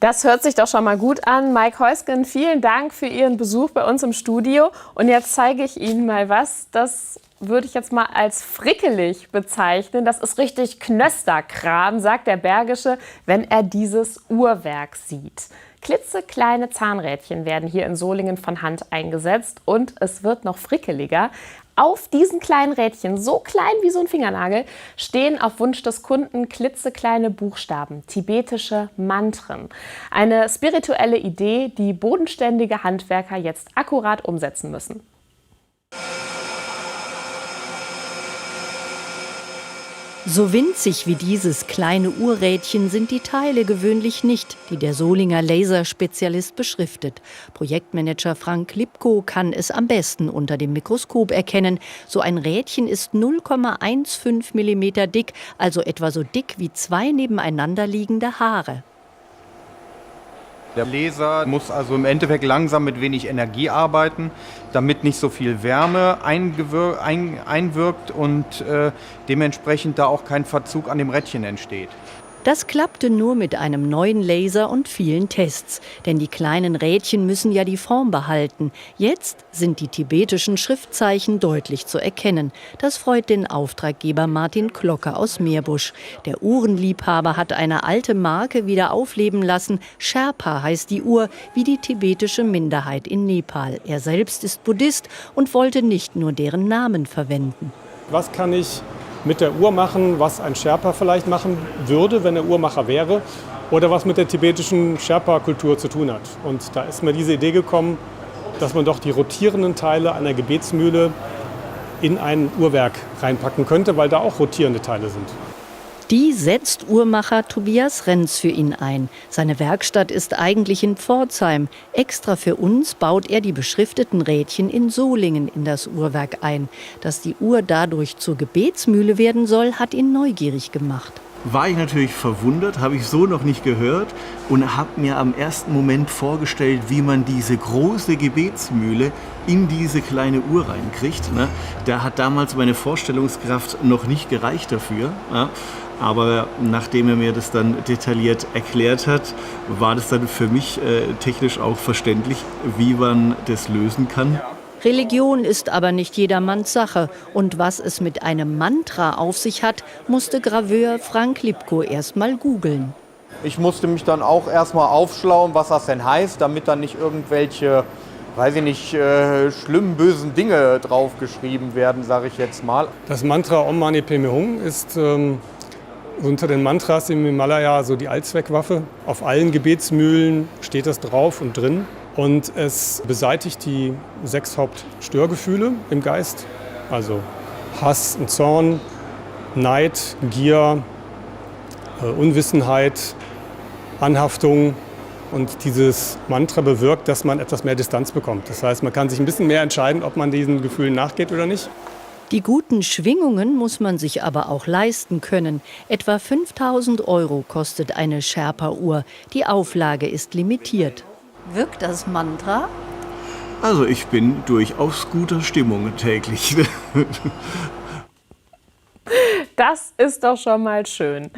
Das hört sich doch schon mal gut an. Mike Heusgen, vielen Dank für Ihren Besuch bei uns im Studio. Und jetzt zeige ich Ihnen mal was, das würde ich jetzt mal als frickelig bezeichnen. Das ist richtig Knösterkram, sagt der Bergische, wenn er dieses Uhrwerk sieht. Klitzekleine Zahnrädchen werden hier in Solingen von Hand eingesetzt und es wird noch frickeliger. Auf diesen kleinen Rädchen, so klein wie so ein Fingernagel, stehen auf Wunsch des Kunden klitzekleine Buchstaben, tibetische Mantren. Eine spirituelle Idee, die bodenständige Handwerker jetzt akkurat umsetzen müssen. So winzig wie dieses kleine Uhrrädchen sind die Teile gewöhnlich nicht, die der Solinger Laserspezialist beschriftet. Projektmanager Frank Lipko kann es am besten unter dem Mikroskop erkennen. So ein Rädchen ist 0,15 mm dick, also etwa so dick wie 2 nebeneinander liegende Haare. Der Laser muss also im Endeffekt langsam mit wenig Energie arbeiten, damit nicht so viel Wärme einwirkt und dementsprechend da auch kein Verzug an dem Rädchen entsteht. Das klappte nur mit einem neuen Laser und vielen Tests. Denn die kleinen Rädchen müssen ja die Form behalten. Jetzt sind die tibetischen Schriftzeichen deutlich zu erkennen. Das freut den Auftraggeber Martin Klocke aus Meerbusch. Der Uhrenliebhaber hat eine alte Marke wieder aufleben lassen. Sherpa heißt die Uhr, wie die tibetische Minderheit in Nepal. Er selbst ist Buddhist und wollte nicht nur deren Namen verwenden. Was kann ich mit der Uhr machen, was ein Sherpa vielleicht machen würde, wenn er Uhrmacher wäre, oder was mit der tibetischen Sherpa-Kultur zu tun hat. Und da ist mir diese Idee gekommen, dass man doch die rotierenden Teile einer Gebetsmühle in ein Uhrwerk reinpacken könnte, weil da auch rotierende Teile sind. Die setzt Uhrmacher Tobias Renz für ihn ein. Seine Werkstatt ist eigentlich in Pforzheim. Extra für uns baut er die beschrifteten Rädchen in Solingen in das Uhrwerk ein. Dass die Uhr dadurch zur Gebetsmühle werden soll, hat ihn neugierig gemacht. War ich natürlich verwundert, habe ich so noch nicht gehört und habe mir am ersten Moment vorgestellt, wie man diese große Gebetsmühle in diese kleine Uhr reinkriegt. Da hat damals meine Vorstellungskraft noch nicht gereicht dafür. Aber nachdem er mir das dann detailliert erklärt hat, war das dann für mich technisch auch verständlich, wie man das lösen kann. Religion ist aber nicht jedermanns Sache. Und was es mit einem Mantra auf sich hat, musste Graveur Frank Lipko erst mal googeln. Ich musste mich dann auch erstmal aufschlauen, was das denn heißt, damit dann nicht irgendwelche, weiß ich nicht, schlimmen, bösen Dinge draufgeschrieben werden, sage ich jetzt mal. Das Mantra Om Mani Padme Hum ist unter den Mantras im Himalaya so die Allzweckwaffe. Auf allen Gebetsmühlen steht das drauf und drin. Und es beseitigt die 6 Hauptstörgefühle im Geist. Also Hass und Zorn, Neid, Gier, Unwissenheit, Anhaftung. Und dieses Mantra bewirkt, dass man etwas mehr Distanz bekommt. Das heißt, man kann sich ein bisschen mehr entscheiden, ob man diesen Gefühlen nachgeht oder nicht. Die guten Schwingungen muss man sich aber auch leisten können. Etwa 5.000 € kostet eine Sherpa-Uhr. Die Auflage ist limitiert. Wirkt das Mantra? Also ich bin durchaus guter Stimmung täglich. Das ist doch schon mal schön.